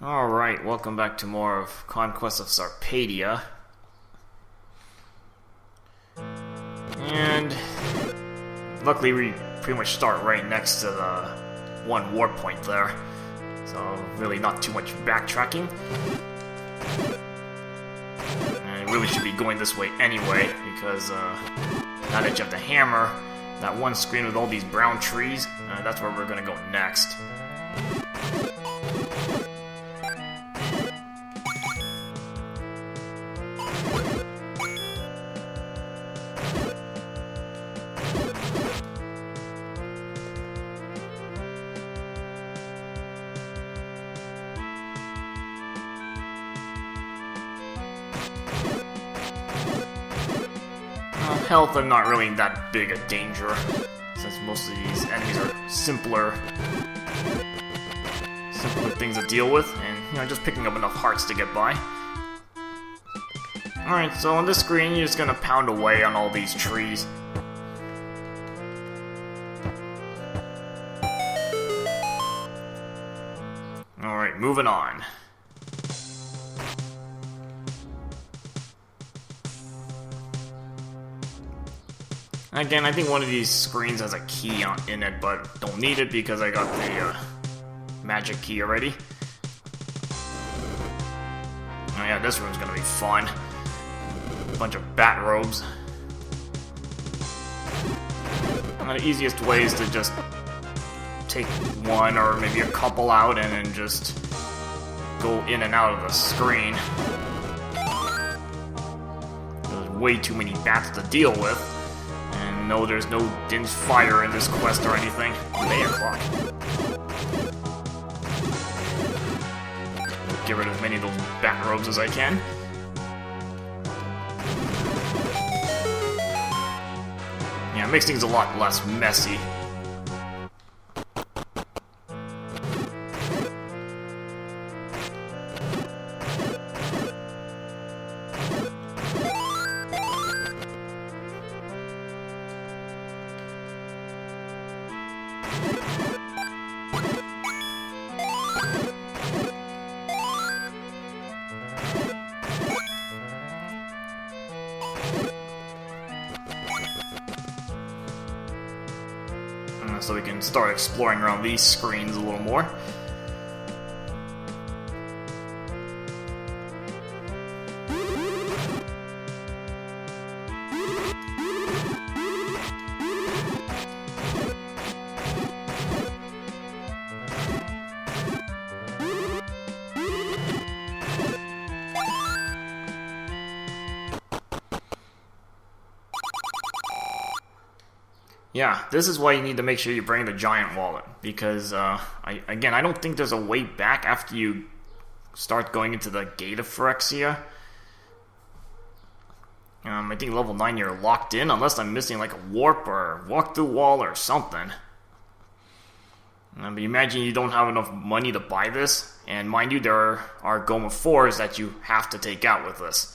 Alright, welcome back to more of Conquest of Sarpadia. And luckily we pretty much start right next to the one warp point there. So really not too much backtracking. And really should be going this way anyway, because now that you have the hammer, that one screen with all these brown trees, that's where we're gonna go next. Health, I'm not really that big a danger, since most of these enemies are simpler things to deal with, and just picking up enough hearts to get by. Alright, so on this screen, you're just gonna pound away on all these trees. Alright, moving on. Again, I think one of these screens has a key in it, but don't need it because I got the magic key already. Oh yeah, this room's gonna be fun. A bunch of bat robes. The easiest way is to just take one or maybe a couple out and then just go in and out of the screen. There's way too many bats to deal with. No, there's no Din's fire in this quest or anything. 8 o'clock. Get rid of as many of those bat robes as I can. Yeah, it makes things a lot less messy. So we can start exploring around these screens a little more. Yeah, this is why you need to make sure you bring the giant wallet, because, I don't think there's a way back after you start going into the gate of Phyrexia. I think level 9 you're locked in, unless I'm missing like a warp or walk through wall or something. But imagine you don't have enough money to buy this, and mind you, there are Goma 4s that you have to take out with this.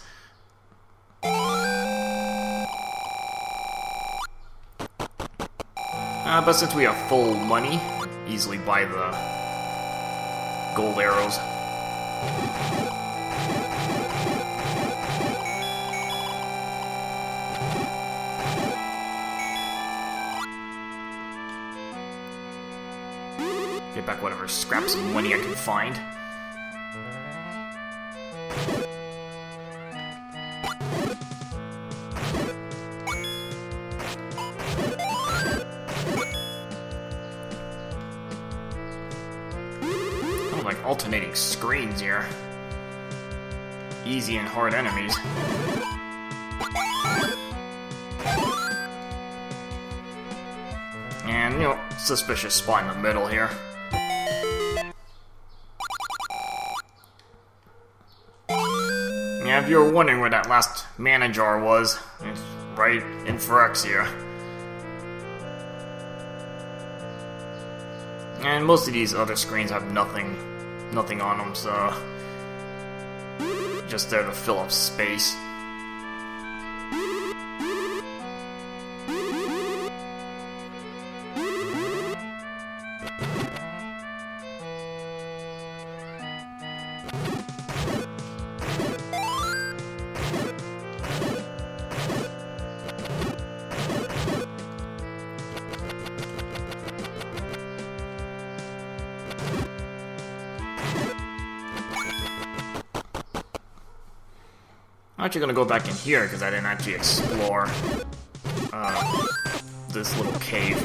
But since we have full money, easily buy the gold arrows. Get back whatever scraps of money I can find. Alternating screens here. Easy and hard enemies. And, suspicious spot in the middle here. Yeah, if you were wondering where that last mana jar was, it's right in Phyrexia. And most of these other screens have nothing on them, so just there to fill up space. I'm actually gonna go back in here because I didn't actually explore this little cave.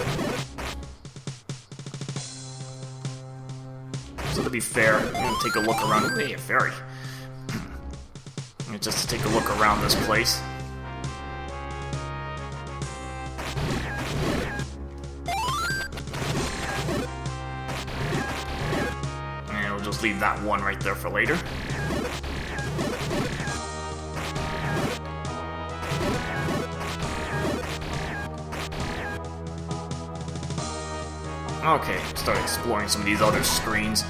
So to be fair, I'm gonna take a look around. Hey, a fairy. Just to take a look around this place. And we'll just leave that one right there for later. Okay, start exploring some of these other screens.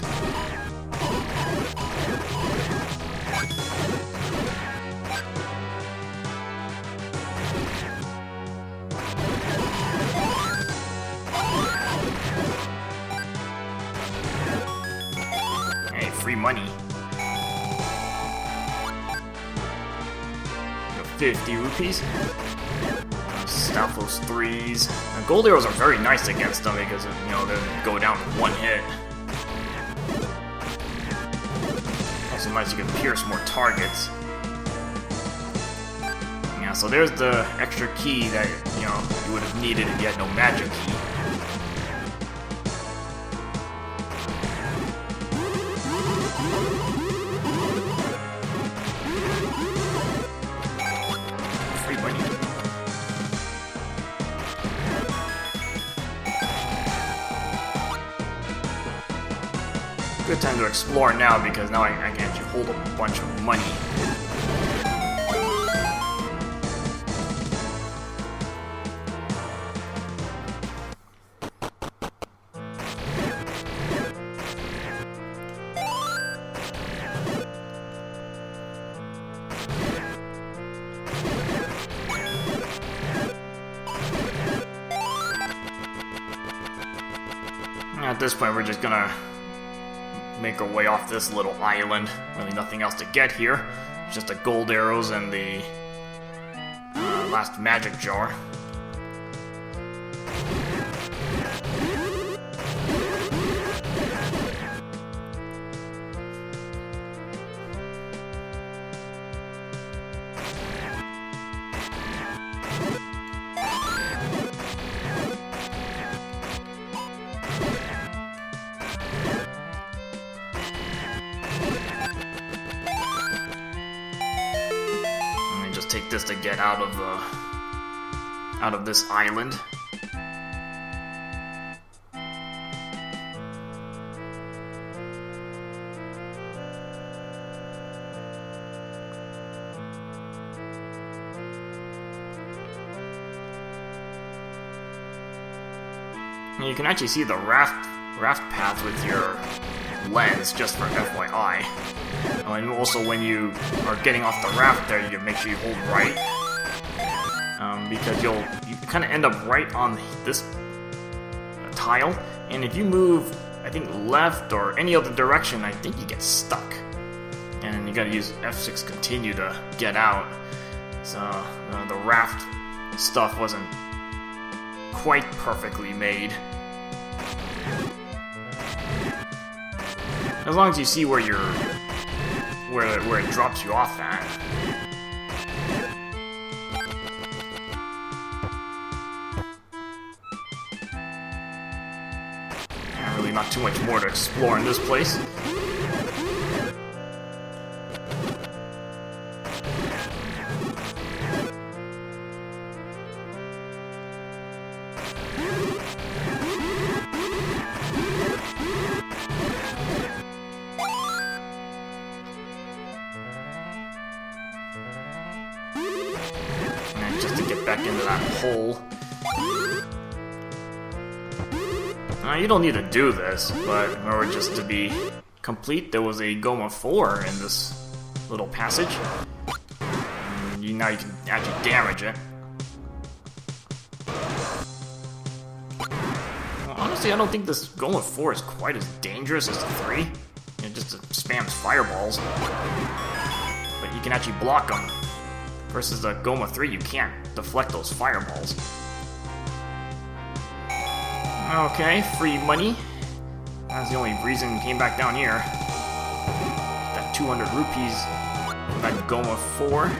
Hey, free money. 50 rupees. Stalfos 3s. Now, gold arrows are very nice against them because, you know, they go down with one hit. Also nice you can pierce more targets. Yeah, so there's the extra key that, you know, you would have needed if you had no magic key. Free money. Good time to explore now because now I can actually hold a bunch of money. At this point, we're just gonna make our way off this little island. Really nothing else to get here. It's just the gold arrows and the last magic jar. Take this to get out of this island. And you can actually see the raft path with your lens, just for FYI. And also when you are getting off the raft there, you can make sure you hold right. Because you kind of end up right on this tile, and if you move, I think left or any other direction, I think you get stuck. And you gotta use F6 continue to get out. So the raft stuff wasn't quite perfectly made. As long as you see where where it drops you off at. Really not too much more to explore in this place. Just to get back into that hole. You don't need to do this, but in order just to be complete, there was a Goma 4 in this little passage. And now you can actually damage it. Well, honestly, I don't think this Goma 4 is quite as dangerous as the 3. It just spams fireballs. But you can actually block them. Versus the Goma 3, you can't deflect those fireballs. Okay, free money. That's the only reason we came back down here. That 200 rupees for that Goma 4.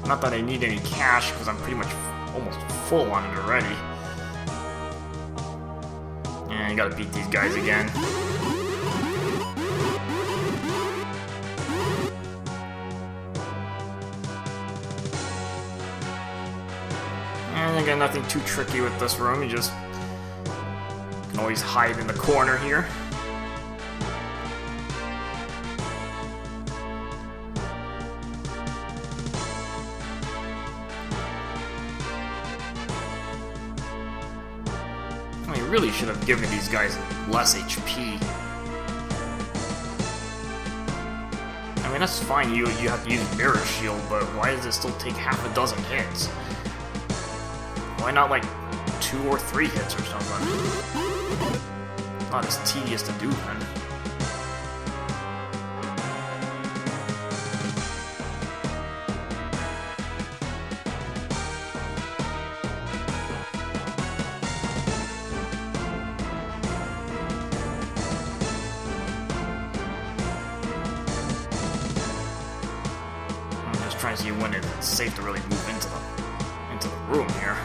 Not that I need any cash, because I'm pretty much almost full on it already. And you gotta beat these guys again. And again, nothing too tricky with this room. You just can always hide in the corner here. I really should have given these guys less HP. I mean, that's fine, you have to use Mirror Shield, but why does it still take half a dozen hits? Why not, like, 2 or 3 hits or something? Not as tedious to do, then. I'm just trying to see when it's safe to really move into the room here.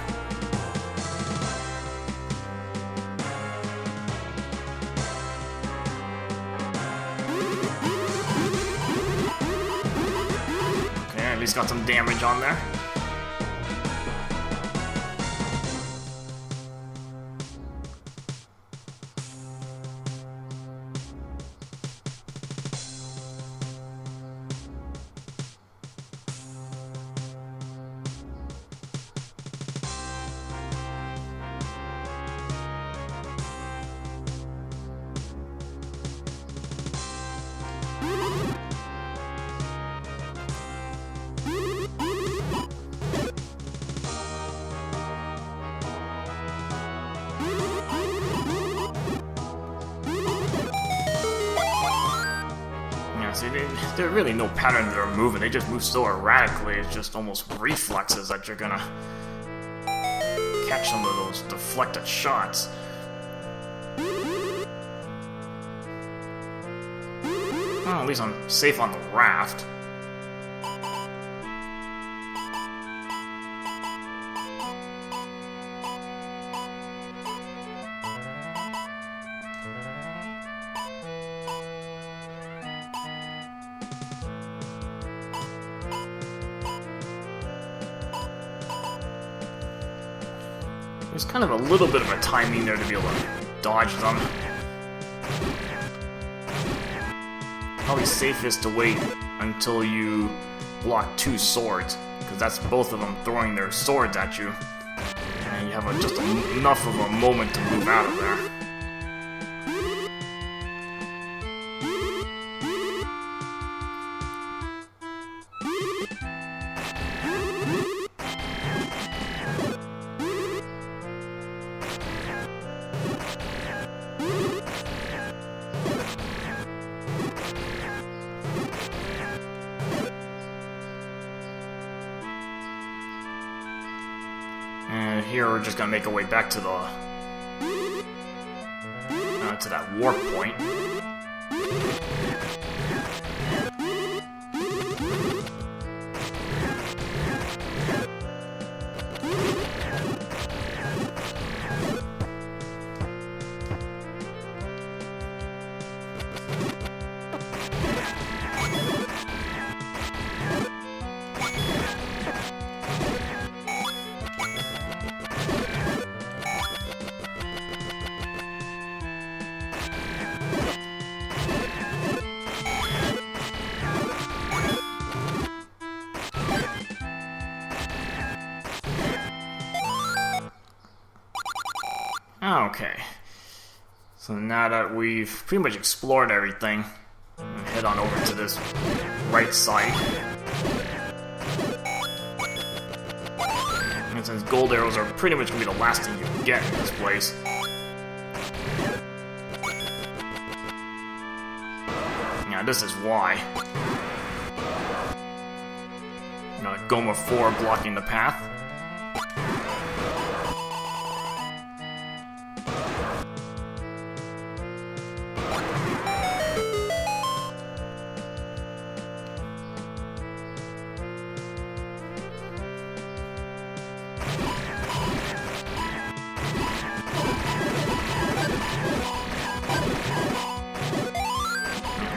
At least got some damage on there. See, there's really no pattern to their movement. They just move so erratically. It's just almost reflexes that you're gonna catch some of those deflected shots. Well, at least I'm safe on the raft. There's kind of a little bit of a timing there to be able to dodge them. Probably safest to wait until you block 2 swords, because that's both of them throwing their swords at you. And you have just enough of a moment to move out of there. And here we're just gonna make our way back to the to that warp point. Okay, so now that we've pretty much explored everything, we'll head on over to this right side. And since gold arrows are pretty much going to be the last thing you can get in this place, yeah, this is why. You know, Goma 4 blocking the path.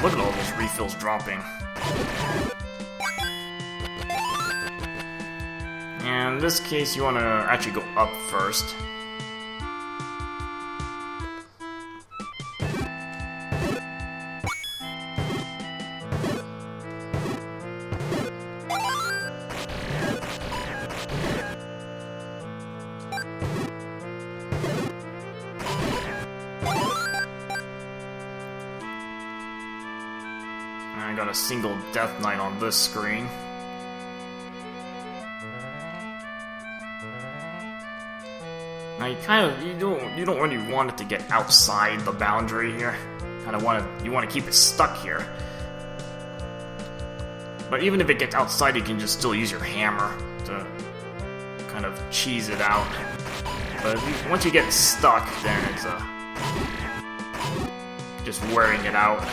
look at all those refills dropping. And in this case, you want to actually go up first. I got a single Death Knight on this screen. Now you don't really want it to get outside the boundary here. You want to keep it stuck here. But even if it gets outside, you can just still use your hammer to kind of cheese it out. But once you get stuck, then it's just wearing it out.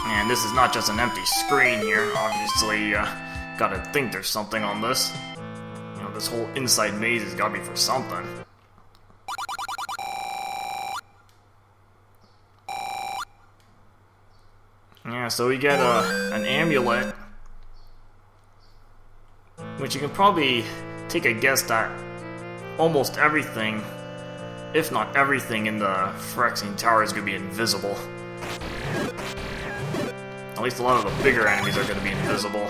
And this is not just an empty screen here. Obviously, gotta think there's something on this. You know, this whole inside maze has gotta be for something. Yeah, so we get an amulet, which you can probably take a guess that almost everything, if not everything, in the Phyrexian Tower is gonna be invisible. At least a lot of the bigger enemies are going to be invisible.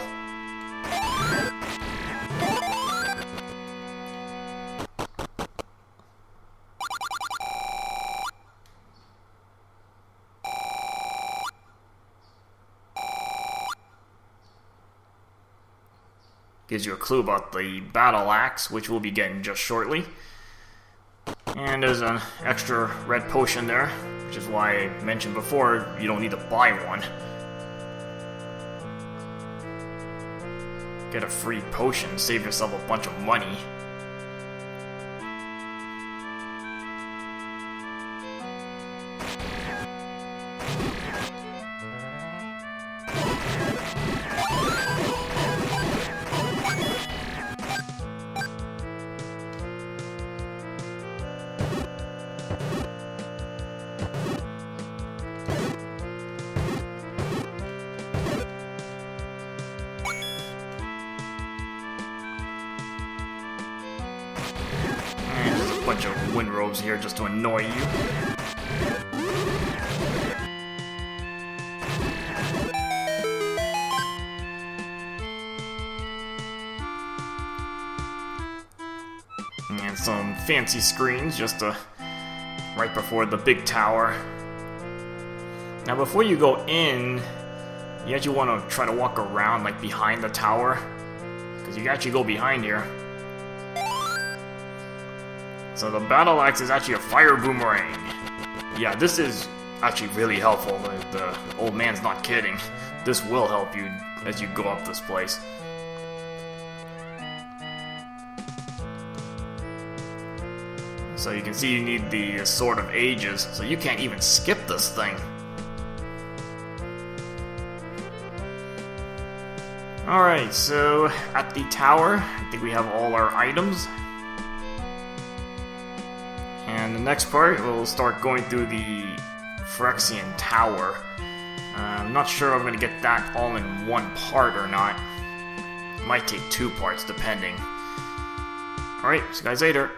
Gives you a clue about the battle axe, which we'll be getting just shortly. And there's an extra red potion there, which is why I mentioned before, you don't need to buy one. Get a free potion, save yourself a bunch of money. Bunch of wind robes here just to annoy you. And some fancy screens just right before the big tower. Now before you go in, you actually want to try to walk around like behind the tower, because you can actually go behind here. So the battle axe is actually a fire boomerang. Yeah, this is actually really helpful. The old man's not kidding. This will help you as you go up this place. So you can see you need the Sword of Ages, so you can't even skip this thing. Alright, so at the tower, I think we have all our items. And the next part, we'll start going through the Phyrexian Tower. I'm not sure if I'm going to get that all in one part or not. It might take two parts, depending. Alright, see you guys later.